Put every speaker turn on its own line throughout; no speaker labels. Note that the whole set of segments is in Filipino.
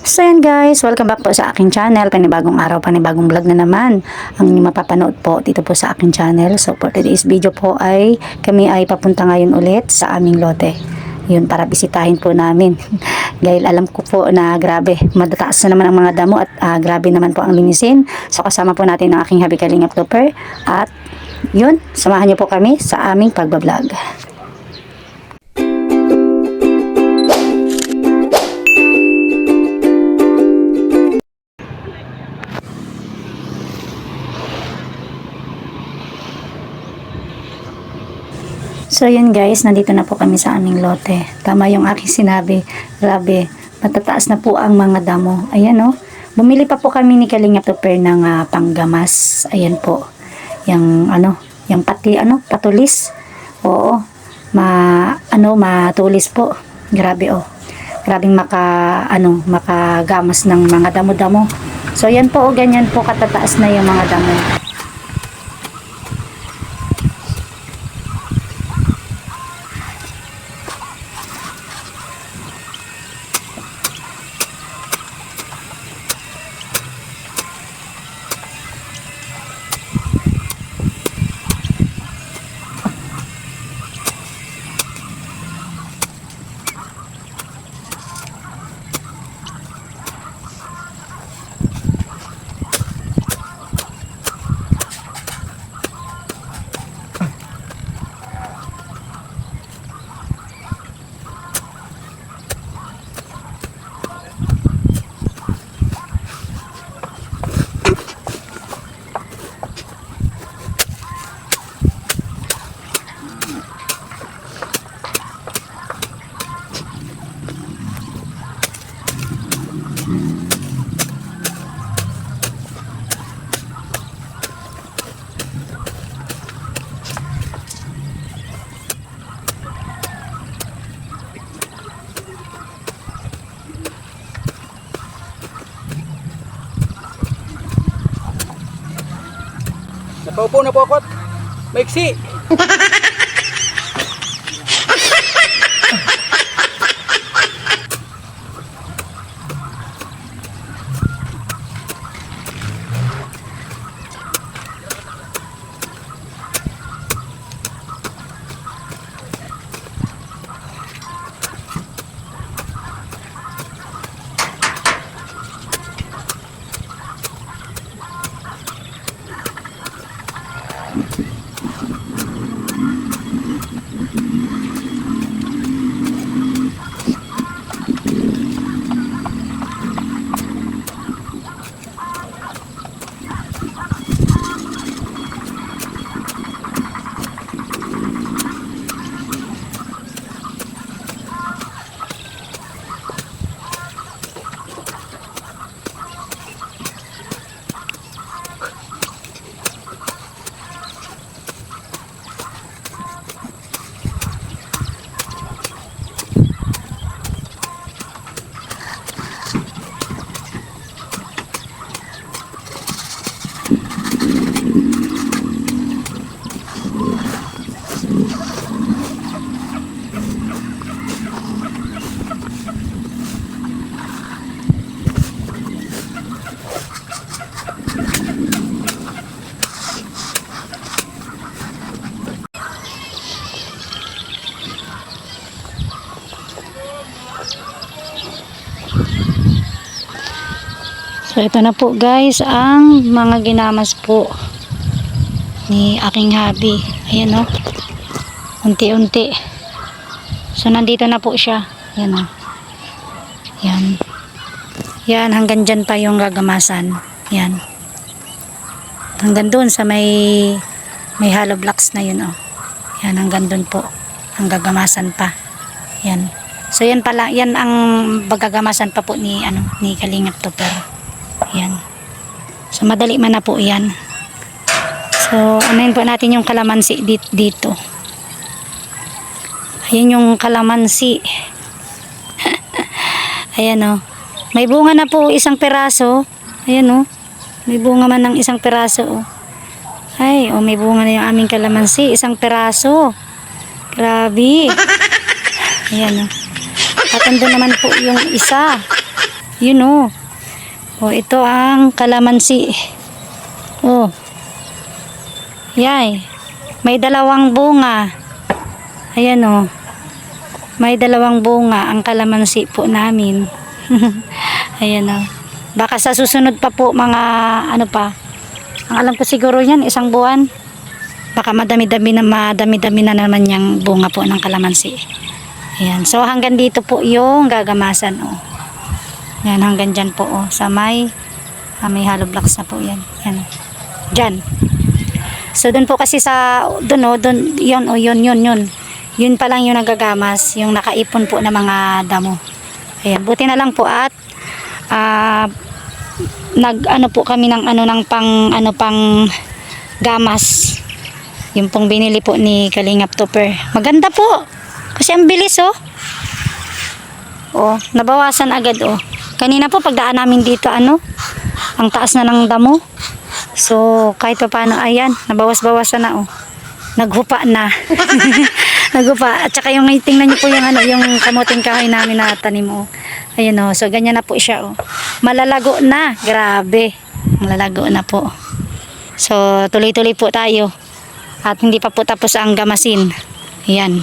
So yan guys, welcome back po sa aking channel. Panibagong araw, panibagong vlog na naman ang inyong mapapanood po dito po sa aking channel. So for today's video po ay kami ay papunta ngayon ulit sa aming lote. Yun, para bisitahin po namin. Dahil alam ko po na grabe, madataas na naman ang mga damo at grabe naman po ang linisin. So kasama po natin ang aking habi Kalingap Topper. At yun, samahan niyo po kami sa aming pagbablog. So yun guys, nandito na po kami sa aming lote. Tama yung aking sinabi. Grabe, matataas na po ang mga damo. Ayan o. Bumili pa po kami ni Kalingap Topper ng panggamas. Ayan po. Yung yung patulis. Oo. Matulis po. Grabe o. Grabing makagamas ng mga damo-damo. So yan po, ganyan po katataas na yung mga damo.
Napaupo na po ako at maiksi.
So ito na po guys ang mga ginamas po ni aking hubby. Ayan o. Unti-unti. So nandito na po siya. Ayan o. Yan. Yan, hanggang dyan pa yung gagamasan. Yan. Hanggang doon sa may hollow blocks na yun o. Yan, hanggang doon po. Ang gagamasan pa. Yan. So yan pala, yan ang gagamasan pa po ni Kalingap Topper. Yan. So madali man na po yan. So anuhin po natin yung kalamansi dito. Ayan yung kalamansi. Ayan o. May bunga na po isang peraso. Ayan o. May bunga man ng isang peraso o. Ay, may bunga na yung aming kalamansi. Isang peraso. Grabe. Ayan o. At andun naman po yung isa. Yun oh. Oh, ito ang kalamansi. Oh. Yay. May dalawang bunga. Ayan oh. May dalawang bunga ang kalamansi po namin. Ayan oh. Baka sa susunod pa po mga ano pa. Ang alam ko siguro yan, isang buwan. Baka madami-dami na naman yung bunga po ng kalamansi. Ayan. So hanggang dito po yung gagamasan oh. Yan, hanggang dyan po oh, sa may hollow blocks na po yan. Yan. Dyan. So dun po kasi sa dun oh, dun yun oh, yun. Yun pa lang yung nagagamas, yung nakaipon po na mga damo. Ayan, buti na lang po at nag-ano po kami ng pang gamas. Yung pong binili po ni Kalingap Topper. Maganda po. Kasi ang bilis oh. Oh, nabawasan agad oh. Kanina po pagdaan namin dito ang taas na ng damo. So kahit pa paano ayan, nabawas-bawasan na oh. Naghupa na. Naghupa. At saka yung tingnan niyo po yung kamuting kahoy namin na tanim oh. Ayun oh. So ganyan na po siya oh. Malalago na. Grabe. Malalago na po. So tuloy-tuloy po tayo. At hindi pa po tapos ang gamasin. Ayan.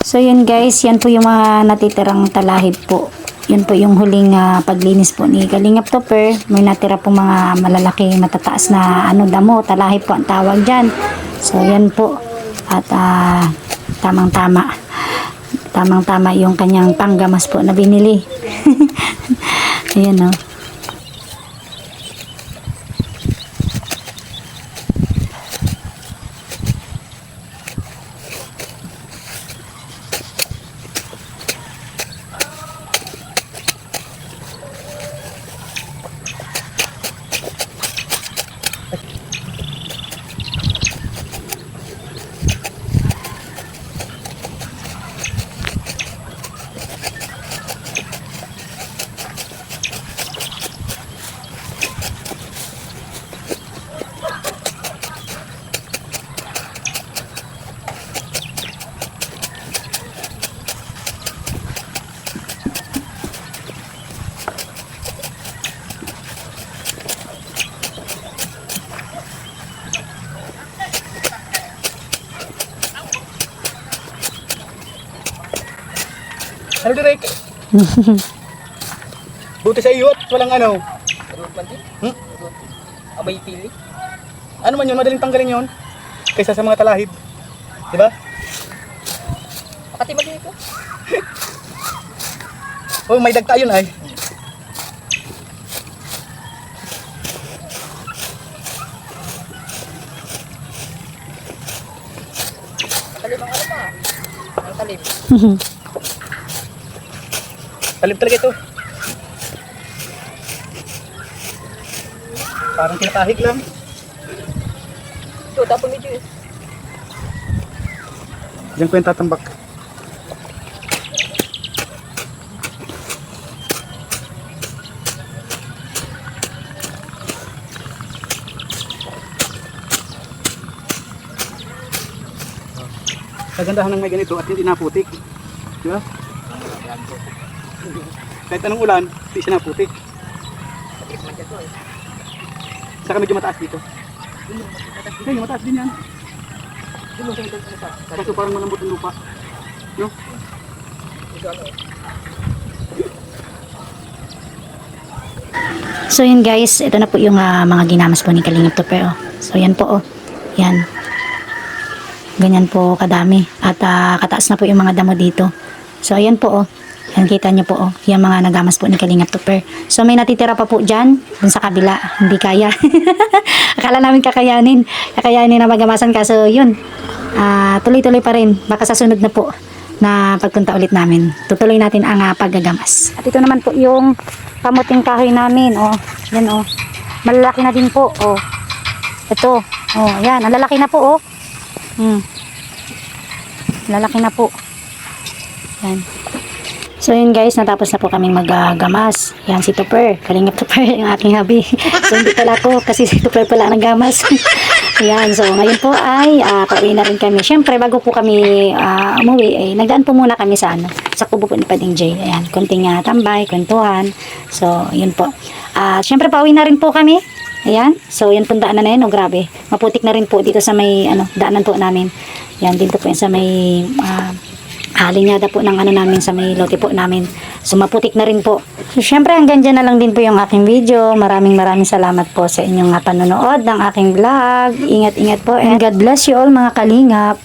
So yun guys, yan po yung mga natitirang talahib po. Yun po yung huling paglinis po ni Kalingap Topper. May natira po mga malalaki, matataas na damo, talahib po ang tawag dyan. So yan po. At tamang-tama. Tamang-tama yung kanyang panggamas po na binili. Ayan o.
Ano direk? Buti sa iyo at walang ano.
Abay pili.
Ano man yun, madaling tanggalin yun. Kaysa sa mga talahib. Diba?
Makati mali ito.
Oh, may dagta yun ay.
Talim ang ano pa. Ang talim.
Talib talaga ito. Parang kinakahig lang.
Ito, tapon medyo eh.
Diyan ko yung tatambak. Kagandahan ng may ganito at hindi naputik. Di ba? Kahit anong ulan, hindi siya naputik. Saka medyo mataas dito. Hey, mataas din yan. Kaso parang malambot ang lupa. No?
So yun guys, ito na po yung mga ginamas po ni Kalingap Tupper. Oh. So yan po, oh. Yan. Ganyan po kadami. At kataas na po yung mga damo dito. So ayan po, oh. Yan, kita nyo po, oh. Yung mga nagamas po ni Kalingap Tupper. So may natitira pa po dyan, dun sa kabila. Hindi kaya. Akala namin kakayanin. Kakayanin na magamasan, kaso yun. Tuloy-tuloy pa rin. Baka sa sunod na po na pagpunta ulit namin. Tutuloy natin ang paggagamas. At ito naman po yung kamuting kahoy namin. Oh, yan oh. Malalaki na din po. Oh. Ito. Oh, yan. Ang lalaki na po, oh. Lalaki na po. Yan. So yun guys, natapos na po kaming maggamas. Yan si Tupper, Kalingap Tupper, yung aking hubby. So hindi pala ako, kasi si Tupper pala ang gamas. Yan, so ngayon po ay pauwi na rin kami. Siyempre bago po kami umuwi, ay nagdaan po muna kami sa sa kubo po ni Pading J. Ayan, konting tambay, kwentuhan. So yun po. Siyempre pauwi na rin po kami. Ayan, so yan po daanan na yun. Oh, grabe, maputik na rin po dito sa may daanan po namin. Yan, dito po yan sa may linyada po ng namin sa may lote po namin. So maputik na rin po. So syempre hanggang dyan na lang din po yung aking video. Maraming salamat po sa inyong panonood ng aking vlog. Ingat-ingat po and God bless you all mga kalingap.